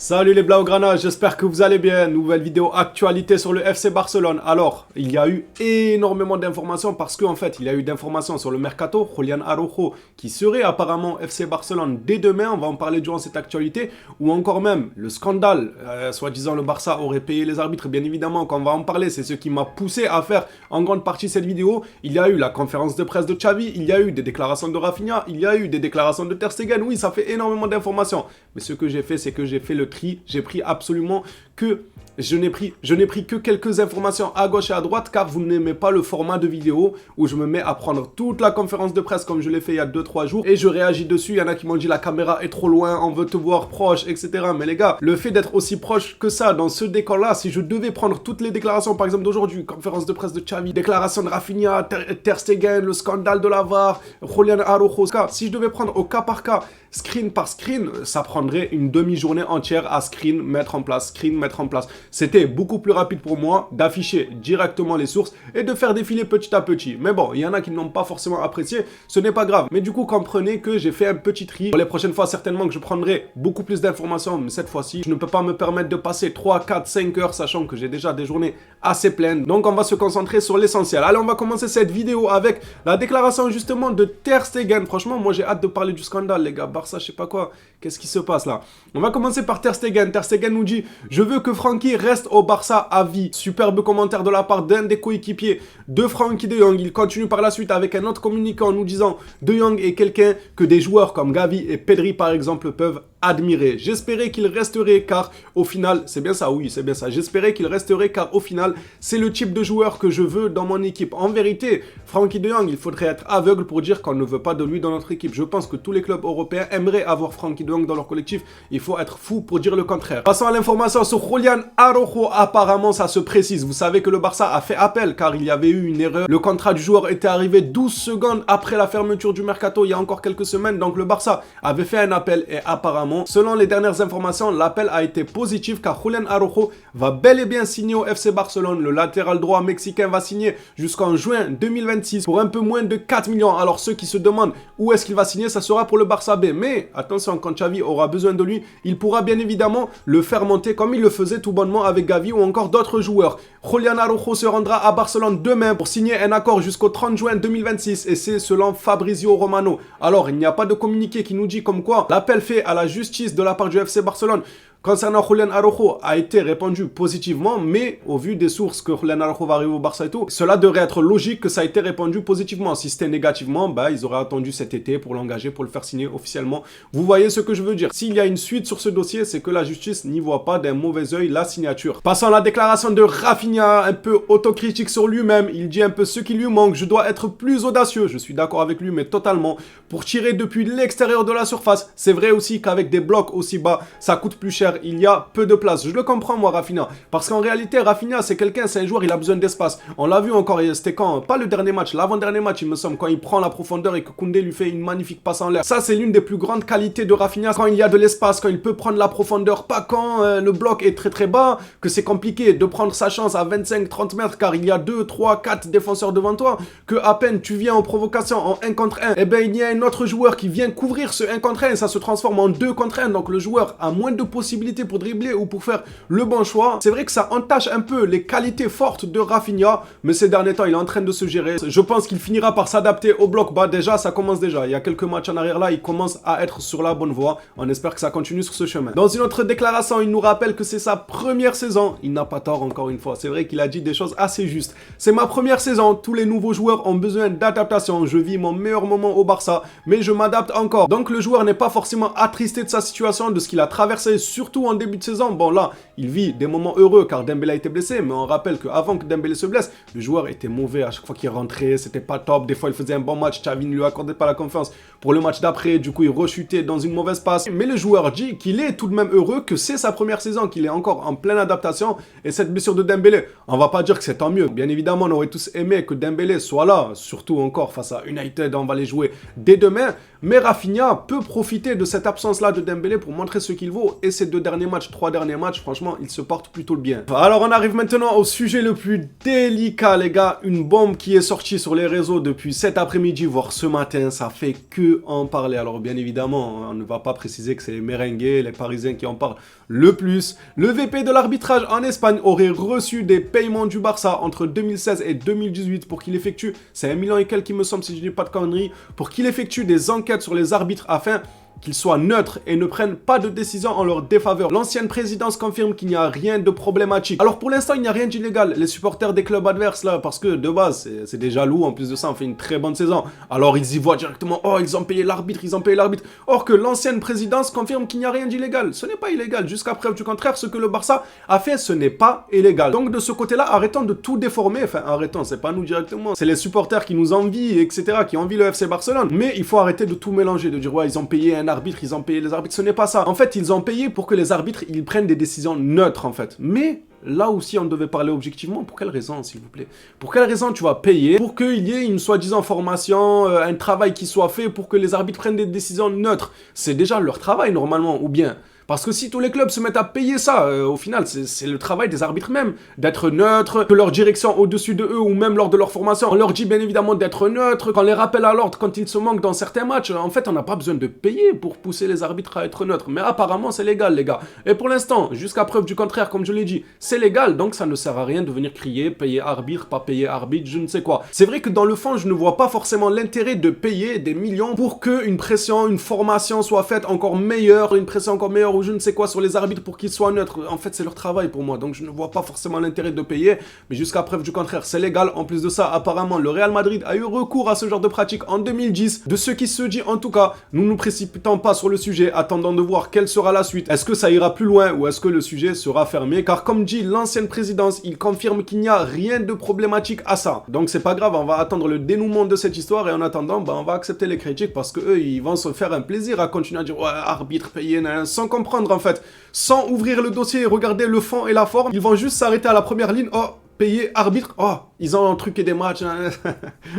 Salut les Blaugrana, j'espère que vous allez bien. Nouvelle vidéo actualité sur le FC Barcelone. Alors, il y a eu énormément d'informations parce qu'en fait, il y a eu d'informations sur le mercato. Julián Araujo qui serait apparemment FC Barcelone dès demain. On va en parler durant cette actualité. Ou encore même le scandale. Soi-disant le Barça aurait payé les arbitres. Bien évidemment qu'on va en parler. C'est ce qui m'a poussé à faire en grande partie cette vidéo. Il y a eu la conférence de presse de Xavi. Il y a eu des déclarations de Rafinha. Il y a eu des déclarations de Ter Stegen. Oui, ça fait énormément d'informations. Mais ce que j'ai fait, c'est que j'ai fait le tri. J'ai pris absolument que... Je n'ai pris que quelques informations à gauche et à droite car vous n'aimez pas le format de vidéo où je me mets à prendre toute la conférence de presse comme je l'ai fait il y a 2-3 jours et je réagis dessus. Il y en a qui m'ont dit la caméra est trop loin, on veut te voir proche, etc. Mais les gars, le fait d'être aussi proche que ça dans ce décor-là, si je devais prendre toutes les déclarations par exemple d'aujourd'hui, conférence de presse de Xavi, déclaration de Rafinha, Ter Stegen, le scandale de la VAR, Julián Araujo, si je devais prendre au cas par cas, screen par screen, ça prendrait une demi-journée entière à screen, mettre en place, screen, mettre en place. C'était beaucoup plus rapide pour moi d'afficher directement les sources et de faire défiler petit à petit. Mais bon, il y en a qui n'ont pas forcément apprécié, ce n'est pas grave. Mais du coup, comprenez que j'ai fait un petit tri. Pour les prochaines fois, certainement que je prendrai beaucoup plus d'informations, mais cette fois-ci, je ne peux pas me permettre de passer 3, 4, 5 heures, sachant que j'ai déjà des journées assez pleines. Donc, on va se concentrer sur l'essentiel. Allez, on va commencer cette vidéo avec la déclaration justement de Ter Stegen. Franchement, moi, j'ai hâte de parler du scandale, les gars. Barça, je sais pas quoi. Qu'est-ce qui se passe là? On va commencer par Ter Stegen. Ter Stegen nous dit « Je veux que Frenkie reste au Barça à vie ». Superbe commentaire de la part d'un des coéquipiers de Frenkie de Jong. Il continue par la suite avec un autre communiqué en nous disant « De Jong est quelqu'un que des joueurs comme Gavi et Pedri par exemple peuvent admirer. J'espérais qu'il resterait car au final, c'est bien ça, oui, c'est bien ça. J'espérais qu'il resterait car au final, c'est le type de joueur que je veux dans mon équipe. En vérité, Frenkie de Jong, il faudrait être aveugle pour dire qu'on ne veut pas de lui dans notre équipe. Je pense que tous les clubs européens aimeraient avoir Frenkie de Jong dans leur collectif. Il faut être fou pour dire le contraire. Passons à l'information sur Julián Araujo. Apparemment, ça se précise. Vous savez que le Barça a fait appel car il y avait eu une erreur. Le contrat du joueur était arrivé 12 secondes après la fermeture du mercato il y a encore quelques semaines. Donc le Barça avait fait un appel et apparemment, selon les dernières informations, l'appel a été positif car Julián Araujo va bel et bien signer au FC Barcelone. Le latéral droit mexicain va signer jusqu'en juin 2026 pour un peu moins de 4 millions. Alors ceux qui se demandent où est-ce qu'il va signer, ça sera pour le Barça B. Mais attention, quand Xavi aura besoin de lui, il pourra bien évidemment le faire monter comme il le faisait tout bonnement avec Gavi ou encore d'autres joueurs. Julián Araujo se rendra à Barcelone demain pour signer un accord jusqu'au 30 juin 2026 et c'est selon Fabrizio Romano. Alors il n'y a pas de communiqué qui nous dit comme quoi l'appel fait à la justice de la part du FC Barcelone concernant Julián Araujo a été répondu positivement, mais au vu des sources que Julián Araujo va arriver au Barça et tout, cela devrait être logique que ça a été répondu positivement. Si c'était négativement, bah, ils auraient attendu cet été pour l'engager, pour le faire signer officiellement. Vous voyez ce que je veux dire. S'il y a une suite sur ce dossier, c'est que la justice n'y voit pas d'un mauvais œil la signature. Passons à la déclaration de Rafinha, un peu autocritique sur lui-même. Il dit un peu ce qui lui manque. Je dois être plus audacieux. Je suis d'accord avec lui, mais totalement. Pour tirer depuis l'extérieur de la surface. C'est vrai aussi qu'avec des blocs aussi bas, ça coûte plus cher. Il y a peu de place. Je le comprends moi Rafinha. Parce qu'en réalité Rafinha c'est quelqu'un, c'est un joueur, il a besoin d'espace. On l'a vu encore, c'était quand? Pas le dernier match, l'avant-dernier match il me semble, quand il prend la profondeur et que Koundé lui fait une magnifique passe en l'air. Ça c'est l'une des plus grandes qualités de Rafinha, quand il y a de l'espace, quand il peut prendre la profondeur, pas quand le bloc est très très bas, que c'est compliqué de prendre sa chance à 25-30 mètres car il y a 2, 3, 4 défenseurs devant toi, que à peine tu viens en provocation en 1 contre 1, et bien il y a un autre joueur qui vient couvrir ce 1 contre 1 et ça se transforme en 2 contre 1, donc le joueur a moins de possibilités pour dribbler ou pour faire le bon choix. C'est vrai que ça entache un peu les qualités fortes de Rafinha, mais ces derniers temps il est en train de se gérer. Je pense qu'il finira par s'adapter au bloc bas. Déjà ça commence déjà, il y a quelques matchs en arrière là, il commence à être sur la bonne voie. On espère que ça continue sur ce chemin. Dans une autre déclaration il nous rappelle que c'est sa première saison. Il n'a pas tort encore une fois, c'est vrai qu'il a dit des choses assez justes. C'est ma première saison, tous les nouveaux joueurs ont besoin d'adaptation. Je vis mon meilleur moment au Barça, mais je m'adapte encore. Donc le joueur n'est pas forcément attristé de sa situation, de ce qu'il a traversé, surtout en début de saison. Bon là, il vit des moments heureux car Dembélé a été blessé, mais on rappelle qu'avant que Dembélé se blesse, le joueur était mauvais à chaque fois qu'il rentrait, c'était pas top, des fois il faisait un bon match, Xavi ne lui accordait pas la confiance pour le match d'après, du coup il rechutait dans une mauvaise passe. Mais le joueur dit qu'il est tout de même heureux, que c'est sa première saison, qu'il est encore en pleine adaptation, et cette blessure de Dembélé, on va pas dire que c'est tant mieux. Bien évidemment, on aurait tous aimé que Dembélé soit là, surtout encore face à United, on va les jouer dès demain, mais Rafinha peut profiter de cette absence-là de Dembélé pour montrer ce qu'il vaut, et c'est de derniers matchs, 3 derniers matchs, franchement, il se porte plutôt bien. Alors, on arrive maintenant au sujet le plus délicat, les gars. Une bombe qui est sortie sur les réseaux depuis cet après-midi, voire ce matin, ça fait que en parler. Alors, bien évidemment, on ne va pas préciser que c'est les merengues, les Parisiens qui en parlent le plus. Le VP de l'arbitrage en Espagne aurait reçu des paiements du Barça entre 2016 et 2018 pour qu'il effectue, c'est 1 million et quelques, il me semble, si je dis pas de conneries, pour qu'il effectue des enquêtes sur les arbitres afin qu'ils soient neutres et ne prennent pas de décision en leur défaveur. L'ancienne présidence confirme qu'il n'y a rien de problématique. Alors pour l'instant, il n'y a rien d'illégal. Les supporters des clubs adverses là, parce que de base, c'est des jaloux, en plus de ça, on fait une très bonne saison. Alors ils y voient directement, oh ils ont payé l'arbitre, ils ont payé l'arbitre. Or que l'ancienne présidence confirme qu'il n'y a rien d'illégal. Ce n'est pas illégal. Jusqu'à preuve du contraire, ce que le Barça a fait, ce n'est pas illégal. Donc de ce côté-là, arrêtons de tout déformer. Enfin, arrêtons, c'est pas nous directement. C'est les supporters qui nous envient, etc., qui envient le FC Barcelone. Mais il faut arrêter de tout mélanger, de dire, ouais, ils ont payé un arbitre, ils ont payé les arbitres, ce n'est pas ça. En fait, ils ont payé pour que les arbitres, ils prennent des décisions neutres, en fait. Mais là aussi, on devait parler objectivement. Pour quelle raison, s'il vous plaît? Pour quelle raison tu vas payer pour qu'il y ait une soi-disant formation, un travail qui soit fait pour que les arbitres prennent des décisions neutres? C'est déjà leur travail, normalement, ou bien... Parce que si tous les clubs se mettent à payer ça, au final, c'est le travail des arbitres même, d'être neutre, que leur direction au-dessus de eux, ou même lors de leur formation, on leur dit bien évidemment d'être neutre, qu'on les rappelle à l'ordre quand ils se manquent dans certains matchs. En fait, on n'a pas besoin de payer pour pousser les arbitres à être neutres. Mais apparemment, c'est légal, les gars. Et pour l'instant, jusqu'à preuve du contraire, comme je l'ai dit, c'est légal, donc ça ne sert à rien de venir crier, payer arbitre, pas payer arbitre, je ne sais quoi. C'est vrai que dans le fond, je ne vois pas forcément l'intérêt de payer des millions pour qu'une pression, une formation soit faite encore meilleure, une pression encore meilleure, ou je ne sais quoi sur les arbitres pour qu'ils soient neutres. En fait, c'est leur travail pour moi, donc je ne vois pas forcément l'intérêt de payer, mais jusqu'à preuve du contraire, c'est légal. En plus de ça, apparemment, le Real Madrid a eu recours à ce genre de pratique en 2010. De ce qui se dit, en tout cas, nous ne nous précipitons pas sur le sujet, attendant de voir quelle sera la suite. Est-ce que ça ira plus loin ou est-ce que le sujet sera fermé? Car comme dit l'ancienne présidence, il confirme qu'il n'y a rien de problématique à ça. Donc c'est pas grave, on va attendre le dénouement de cette histoire et en attendant, on va accepter les critiques parce que eux, ils vont se faire un plaisir à continuer à dire ouais, arbitre payé, sans comprendre en fait, sans ouvrir le dossier et regarder le fond et la forme. Ils vont juste s'arrêter à la première ligne. Oh, payé arbitre. Oh, ils ont truqué des matchs.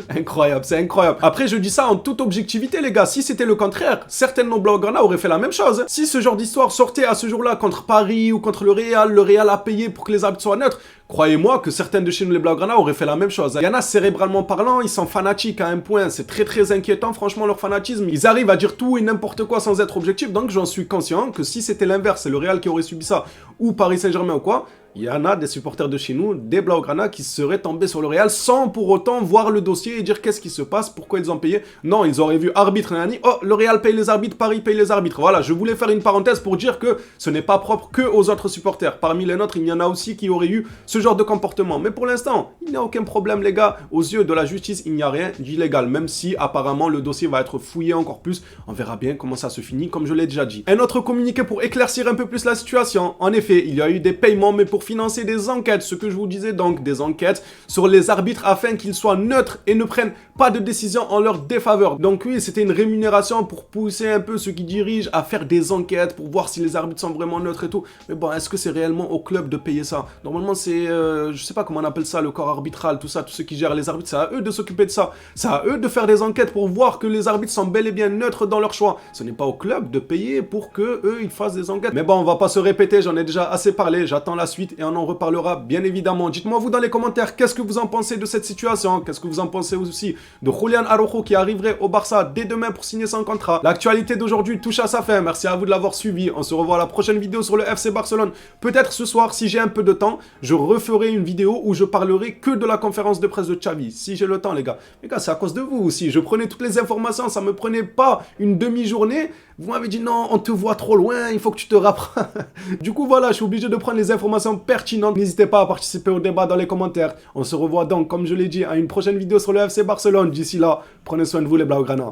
Incroyable, c'est incroyable. Après, je dis ça en toute objectivité, les gars. Si c'était le contraire, certainement Blaugrana aurait fait la même chose. Si ce genre d'histoire sortait à ce jour-là contre Paris ou contre le Real a payé pour que les arbitres soient neutres, croyez-moi que certaines de chez nous, les Blaugrana, auraient fait la même chose. Il y en a, cérébralement parlant, ils sont fanatiques à un point. C'est très très inquiétant, franchement, leur fanatisme. Ils arrivent à dire tout et n'importe quoi sans être objectifs. Donc, j'en suis conscient que si c'était l'inverse, c'est le Real qui aurait subi ça, ou Paris Saint-Germain ou quoi, il y en a des supporters de chez nous, des Blaugrana, qui seraient tombés sur le Real sans pour autant voir le dossier et dire qu'est-ce qui se passe, pourquoi ils ont payé. Non, ils auraient vu arbitre, nani, oh, le Real paye les arbitres, Paris paye les arbitres. Voilà, je voulais faire une parenthèse pour dire que ce n'est pas propre que aux autres supporters. Parmi les nôtres, il y en a aussi qui auraient eu ce genre de comportement. Mais pour l'instant, il n'y a aucun problème, les gars. Aux yeux de la justice, il n'y a rien d'illégal, même si apparemment le dossier va être fouillé encore plus. On verra bien comment ça se finit, comme je l'ai déjà dit. Un autre communiqué pour éclaircir un peu plus la situation. En effet, il y a eu des paiements, mais pour financer des enquêtes, ce que je vous disais donc, des enquêtes sur les arbitres afin qu'ils soient neutres et ne prennent pas de décision en leur défaveur. Donc oui, c'était une rémunération pour pousser un peu ceux qui dirigent à faire des enquêtes pour voir si les arbitres sont vraiment neutres et tout. Mais bon, est-ce que c'est réellement au club de payer ça? Normalement, c'est, je sais pas comment on appelle ça, le corps arbitral, tout ça, tous ceux qui gèrent les arbitres, c'est à eux de s'occuper de ça. C'est à eux de faire des enquêtes pour voir que les arbitres sont bel et bien neutres dans leur choix. Ce n'est pas au club de payer pour que eux ils fassent des enquêtes. Mais bon, on va pas se répéter, j'en ai déjà assez parlé, j'attends la suite et on en reparlera bien évidemment. Dites-moi vous dans les commentaires qu'est-ce que vous en pensez de cette situation, qu'est-ce que vous en pensez aussi de Julián Araujo qui arriverait au Barça dès demain pour signer son contrat. L'actualité d'aujourd'hui touche à sa fin, merci à vous de l'avoir suivi, on se revoit à la prochaine vidéo sur le FC Barcelone. Peut-être ce soir, si j'ai un peu de temps, je referai une vidéo où je parlerai que de la conférence de presse de Xavi, si j'ai le temps les gars. Les gars, c'est à cause de vous aussi, je prenais toutes les informations, ça me prenait pas une demi-journée. Vous m'avez dit non, on te voit trop loin, il faut que tu te rapproches. Du coup voilà, je suis obligé de prendre les informations pertinentes. N'hésitez pas à participer au débat dans les commentaires. On se revoit donc, comme je l'ai dit, à une prochaine vidéo sur le FC Barcelone. D'ici là, prenez soin de vous les Blaugrana.